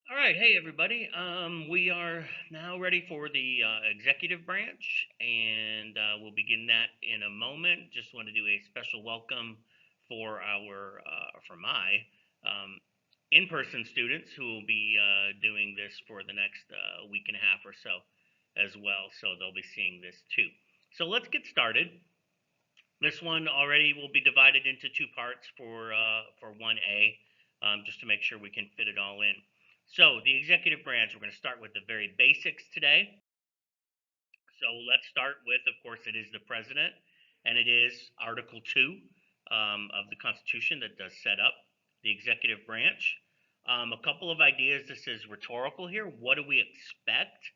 All right, hey everybody. We are now ready for the executive branch, and we'll begin that in a moment. Just want to do a special welcome for for my in-person students who will be doing this for the next week and a half or so, as well. So they'll be seeing this too. So let's get started. This one already will be divided into two parts for 1A, just to make sure we can fit it all in. So the executive branch, we're going to start with the very basics today. So let's start with, of course, it is the president, and it is Article 2 of the Constitution that does set up the executive branch. A couple of ideas. This is rhetorical here. What do we expect?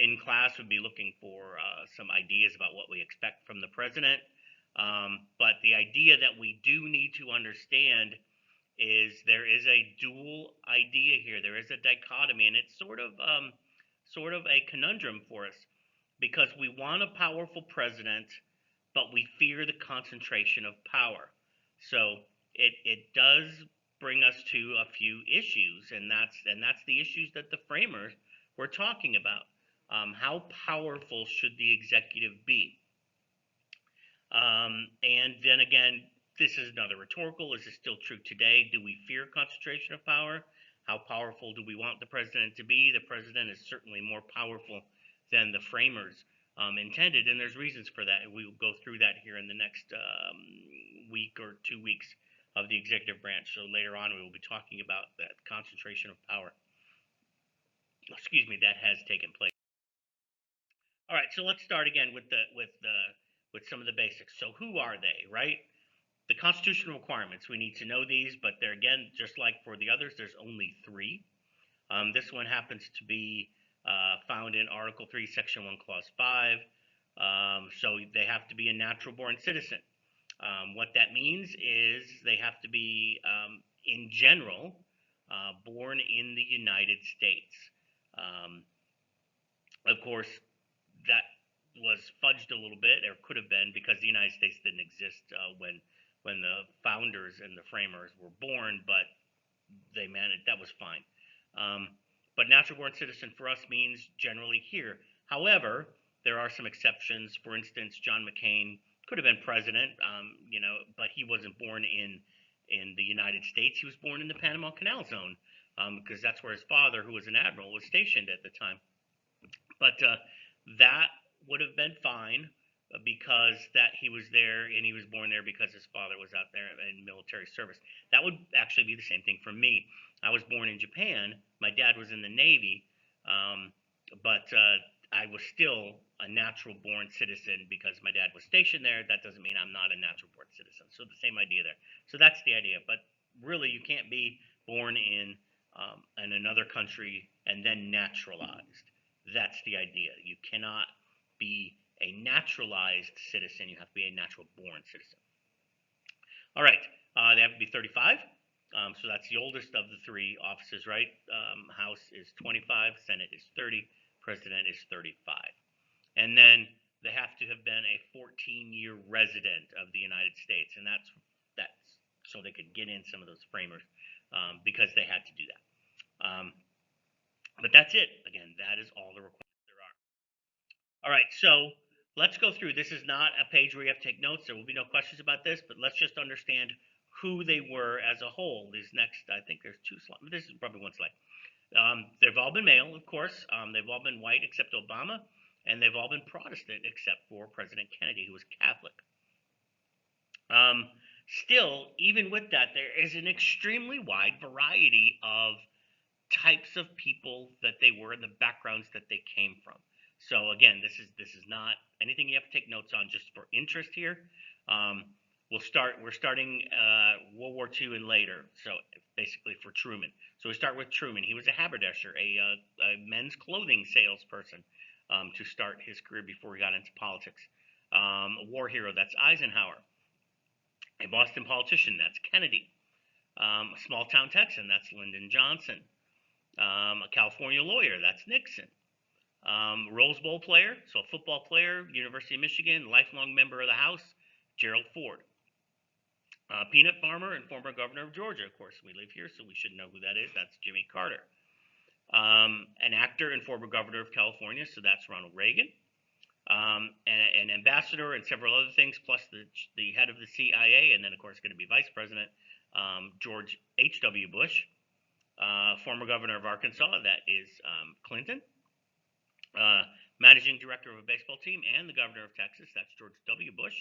In class, we'd be looking for some ideas about what we expect from the president. But the idea that we do need to understand is there is a dual idea here. There is a dichotomy, and it's sort of a conundrum for us because we want a powerful president, but we fear the concentration of power. So it does bring us to a few issues, and that's the issues that the framers were talking about. How powerful should the executive be? And then again, this is another rhetorical. Is it still true today? Do we fear concentration of power? How powerful do we want the president to be? The president is certainly more powerful than the framers intended, and there's reasons for that. We will go through that here in the next week or 2 weeks of the executive branch. So later on, we will be talking about that concentration of power. Excuse me, that has taken place. All right, so let's start again with some of the basics. So who are they, right? The constitutional requirements, we need to know these, but they're again, just like for the others, there's only three. This one happens to be found in Article 3, Section 1, Clause 5. So they have to be a natural born citizen. What that means is they have to be, in general, born in the United States. Um, of course, that was fudged a little bit, or could have been, because the United States didn't exist when the founders and the framers were born, but they managed, that was fine. But natural born citizen for us means generally here. However, there are some exceptions. For instance, John McCain could have been president, but he wasn't born in the United States. He was born in the Panama Canal Zone, because that's where his father, who was an admiral, was stationed at the time. But that would have been fine because that he was there and he was born there because his father was out there in military service. That would actually be the same thing for me. I was born in Japan. My dad was in the Navy, but I was still a natural born citizen because my dad was stationed there. That doesn't mean I'm not a natural born citizen. So the same idea there. So that's the idea. But really, you can't be born in another country and then naturalized. That's the idea. You cannot be a naturalized citizen. You have to be a natural born citizen. All right. They have to be 35. So that's the oldest of the three offices, right? House is 25, Senate is 30, President is 35. And then they have to have been a 14-year resident of the United States. And that's so they could get in some of those framers, because they had to do that. But that's it. Again, that is all the requirements there are. All right, so let's go through. This is not a page where you have to take notes. There will be no questions about this, but let's just understand who they were as a whole. These next, I think there's two slides. This is probably one slide. They've all been male, of course. They've all been white except Obama, and they've all been Protestant except for President Kennedy, who was Catholic. Um, Still, even with that, there is an extremely wide variety of types of people that they were and the backgrounds that they came from. So again, this is not anything you have to take notes on, just for interest here. Um, we're starting World War II and later. So basically for Truman. So we start with Truman. He was a haberdasher, a men's clothing salesperson, to start his career before he got into politics. A war hero, that's Eisenhower. A Boston politician, that's Kennedy. A small town Texan, that's Lyndon Johnson. A California lawyer, that's Nixon. Rose Bowl player, so a football player, University of Michigan, lifelong member of the House, Gerald Ford. Peanut farmer and former governor of Georgia. Of course, we live here, so we should know who that is. That's Jimmy Carter. An actor and former governor of California, so that's Ronald Reagan. An ambassador and several other things, plus the head of the CIA, and then, of course, going to be vice president, George H.W. Bush. Former governor of Arkansas, that is Clinton. Managing director of a baseball team, and the governor of Texas, that's George W. Bush.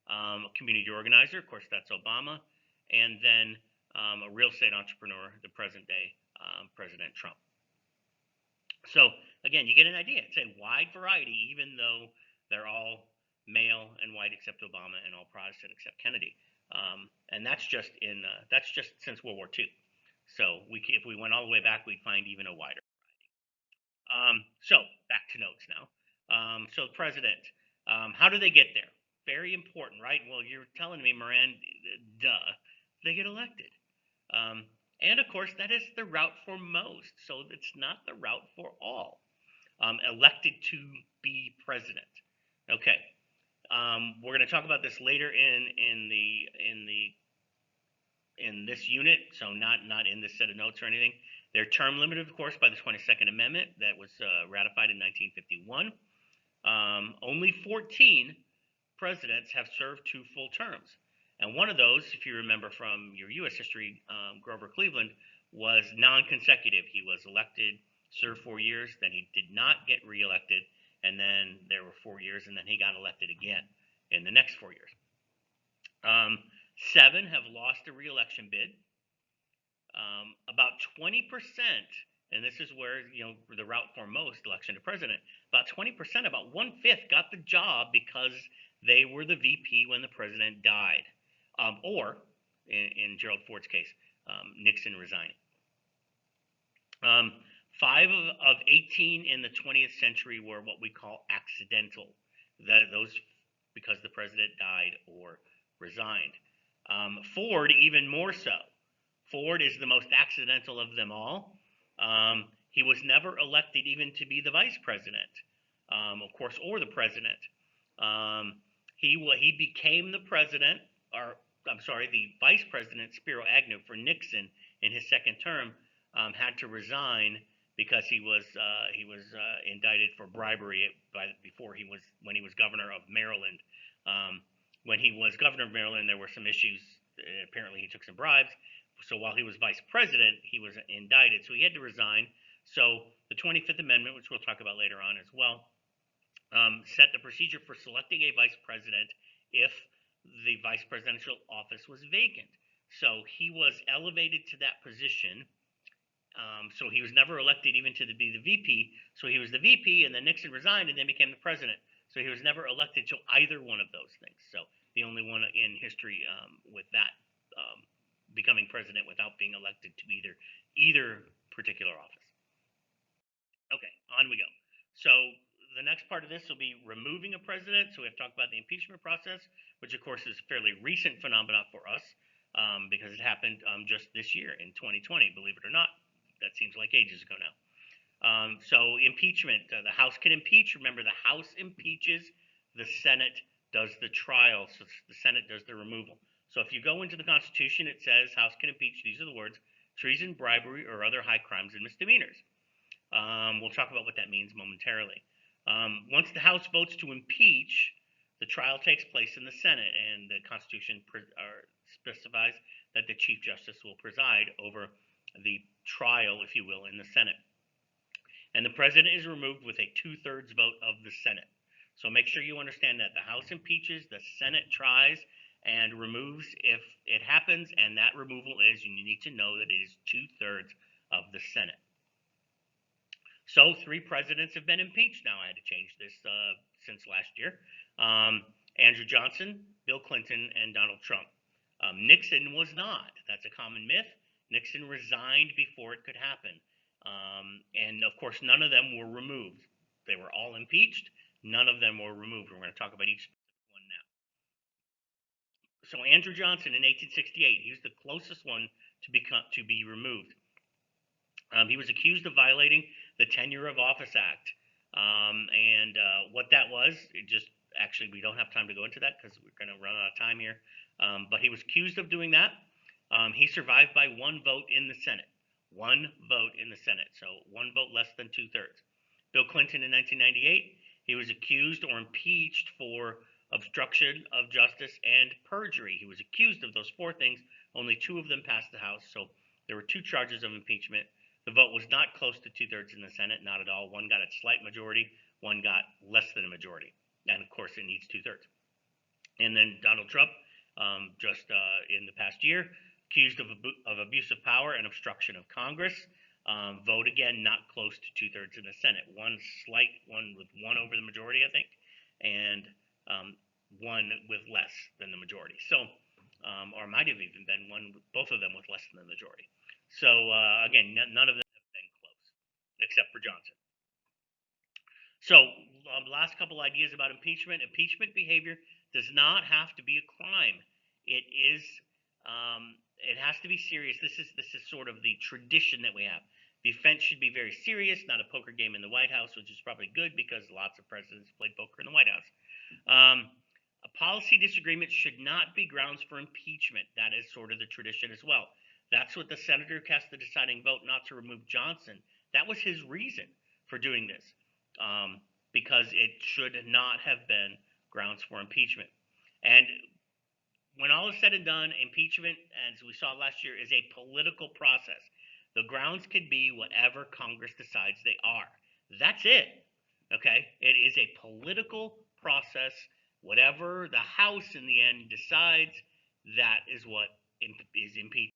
A community organizer, of course, that's Obama. And then a real estate entrepreneur, the present day President Trump. So, again, you get an idea. It's a wide variety, even though they're all male and white except Obama and all Protestant except Kennedy. And that's just since World War II. So if we went all the way back, we'd find even a wider variety. So back to notes now. So the president, how do they get there? Very important, right? Well, you're telling me, Moran, duh, they get elected. And of course, that is the route for most. So it's not the route for all. Elected to be president. Okay. We're going to talk about this later in this unit, so not in this set of notes or anything. They're term limited, of course, by the 22nd Amendment that was ratified in 1951. Only 14 presidents have served 2 full terms. And one of those, if you remember from your U.S. history, Grover Cleveland, was non-consecutive. He was elected, served 4 years, then he did not get reelected, and then there were 4 years, and then he got elected again in the next 4 years. 7 have lost a reelection bid. About 20%, and this is where the route for most election to president. About 20%, about 1/5, got the job because they were the VP when the president died, or in Gerald Ford's case, Nixon resigning. 5 of 18 in the 20th century were what we call accidental. Those because the president died or resigned. Ford, even more so. Ford is the most accidental of them all. He was never elected even to be the vice president, of course, or the president. He became the president, or I'm sorry, the vice president, Spiro Agnew, for Nixon in his second term, had to resign because he was indicted for bribery when he was governor of Maryland. When he was governor of Maryland, there were some issues. Apparently, he took some bribes. So while he was vice president, he was indicted. So he had to resign. So the 25th Amendment, which we'll talk about later on as well, set the procedure for selecting a vice president if the vice presidential office was vacant. So he was elevated to that position. So he was never elected even to be the VP. So he was the VP, and then Nixon resigned and then became the president. So he was never elected to either one of those things. So the only one in history with that becoming president without being elected to either particular office. Okay, on we go. So the next part of this will be removing a president. So we have to talk about the impeachment process, which of course is a fairly recent phenomenon for us because it happened just this year in 2020, believe it or not. That seems like ages ago now. So impeachment, the House can impeach. Remember, the House impeaches, the Senate does the trial, so the Senate does the removal. So if you go into the Constitution, it says House can impeach, these are the words, treason, bribery, or other high crimes and misdemeanors. We'll talk about what that means momentarily. Once the House votes to impeach, the trial takes place in the Senate, and the Constitution specifies that the Chief Justice will preside over the trial, if you will, in the Senate. And the president is removed with a 2/3 vote of the Senate. So make sure you understand that the House impeaches, the Senate tries and removes if it happens, and that removal is, you need to know that it is 2/3 of the Senate. So 3 presidents have been impeached. Now I had to change this since last year. Andrew Johnson, Bill Clinton, and Donald Trump. Nixon was not. That's a common myth. Nixon resigned before it could happen. And of course, none of them were removed. They were all impeached. None of them were removed. We're going to talk about each one now. So Andrew Johnson in 1868, he was the closest one to be removed. He was accused of violating the Tenure of Office Act. And what that was, actually, we don't have time to go into that because we're going to run out of time here. But he was accused of doing that. He survived by one vote in the Senate. One vote in the Senate. So one vote less than 2/3. Bill Clinton in 1998, he was accused or impeached for obstruction of justice and perjury. He was accused of those four things. Only two of them passed the House. So there were two charges of impeachment. The vote was not close to 2/3 in the Senate, not at all. One got a slight majority, one got less than a majority. And of course, it needs 2/3. And then Donald Trump, just in the past year, accused of abuse of power and obstruction of Congress. Vote again, not close to 2/3 in the Senate. One slight one with one over the majority, I think, and one with less than the majority. So, or might have even been both of them with less than the majority. So again, none of them have been close, except for Johnson. So, last couple ideas about impeachment. Impeachment behavior does not have to be a crime. It is. It has to be serious. This is sort of the tradition that we have. The offense should be very serious, not a poker game in the White House, which is probably good because lots of presidents played poker in the White House. A policy disagreement should not be grounds for impeachment. That is sort of the tradition as well. That's what the senator cast the deciding vote not to remove Johnson. That was his reason for doing this, because it should not have been grounds for impeachment. And when all is said and done, impeachment, as we saw last year, is a political process. The grounds could be whatever Congress decides they are. That's it. Okay? It is a political process. Whatever the House in the end decides, that is what is impeachment.